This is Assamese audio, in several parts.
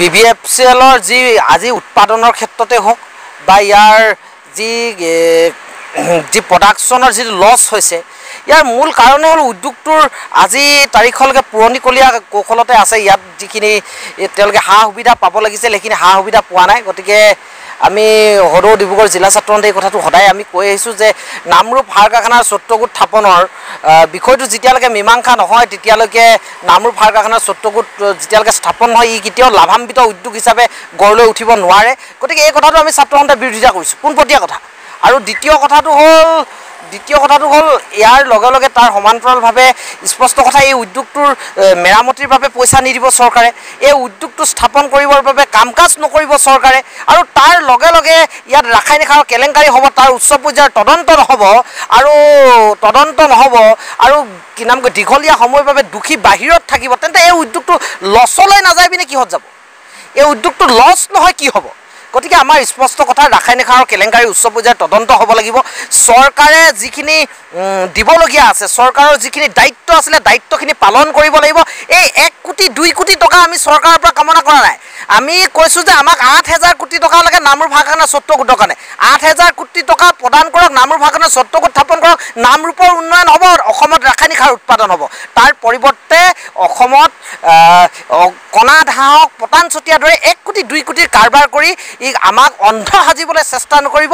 BBFCLৰ যি আজি উৎপাদনৰ ক্ষেত্ৰতে হওক বা ইয়াৰ যি প্ৰডাকশ্যনৰ যি লছ হৈছে ইয়াৰ মূল কাৰণে হ'ল উদ্যোগটোৰ আজি তাৰিখলৈকে পুৰণিকলীয়া কৌশলতে আছে। ইয়াত যিখিনি তেওঁলোকে সা সুবিধা পাব লাগিছিল সেইখিনি সা সুবিধা পোৱা নাই। গতিকে আমি সদৌ ডিব্ৰুগড় জিলা ছাত্ৰ সন্থাই এই কথাটো সদায় আমি কৈ আহিছোঁ যে নামৰূপ সাৰ কাৰখানাৰ চ'ত্ৰগোট স্থাপনৰ বিষয়টো যেতিয়ালৈকে মীমাংসা নহয় তেতিয়ালৈকে নামৰূপ সাৰ কাৰখানাৰ চ'ত্ৰগোট যেতিয়ালৈকে স্থাপন নহয় ই কেতিয়াও লাভান্বিত উদ্যোগ হিচাপে গঢ় লৈ উঠিব নোৱাৰে। গতিকে এই কথাটো আমি ছাত্ৰ সন্থাই বিৰোধিতা কৰিছোঁ, পোনপটীয়া কথা। আৰু দ্বিতীয় কথাটো হ'ল ইয়াৰ লগে লগে তাৰ সমান্তৰালভাৱে স্পষ্ট কথা এই উদ্যোগটোৰ মেৰামতিৰ বাবে পইচা নিদিব চৰকাৰে, এই উদ্যোগটো স্থাপন কৰিবৰ বাবে কাম কাজ নকৰিব চৰকাৰে, আৰু তাৰ লগে লগে ইয়াত ৰাসায়নিক সাৰৰ কেলেংকাৰী হ'ব, তাৰ উচ্চ পৰ্যায়ৰ তদন্ত নহ'ব আৰু কি নাম কয় দীঘলীয়া সময়ৰ বাবে দোষী বাহিৰত থাকিব, তেন্তে এই উদ্যোগটো লছলৈ নাযায় পিনে কিহত যাব? এই উদ্যোগটো লছ নহয় কি হ'ব? গতিকে আমাৰ স্পষ্ট কথা ৰাসায়নিক সাৰৰ কেলেংকাৰী উচ্চ পৰ্যায়ৰ তদন্ত হ'ব লাগিব। চৰকাৰে যিখিনি দিবলগীয়া আছে, চৰকাৰৰ যিখিনি দায়িত্ব আছিলে দায়িত্বখিনি পালন কৰিব লাগিব। এই 1 কোটি 2 কোটি টকা আমি চৰকাৰৰ পৰা কামনা কৰা নাই। আমি কৈছোঁ যে আমাক 8,000 কোটি টকা লাগে নামৰূপ সাৰ কাৰখানাৰ চ'ত্ৰগোটৰ কাৰণে। 8,000 কোটি টকা প্ৰদান কৰক, নামৰূপ সাৰ কাৰখানাৰ চ'ত্ৰগোট স্থাপন কৰক, নামৰূপৰ উন্নয়ন হ'ব, অসমত ৰাসায়নিক সাৰ উৎপাদন হ'ব। তাৰ পৰিৱৰ্তে অসমত কণা ধাহক পতান ছটিয়াৰ দৰে 1 কোটি 2 কোটিৰ কাৰবাৰ কৰি আমাক অন্ধ সাজিবলৈ চেষ্টা নকৰিব,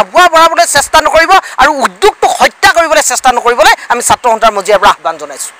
আগুৱা বঢ়াবলৈ চেষ্টা নকৰিব আৰু উদ্যোগটোক হত্যা কৰিবলৈ চেষ্টা নকৰিবলৈ আমি ছাত্ৰ সন্থাৰ মজিয়াৰ পৰা আহ্বান জনাইছোঁ।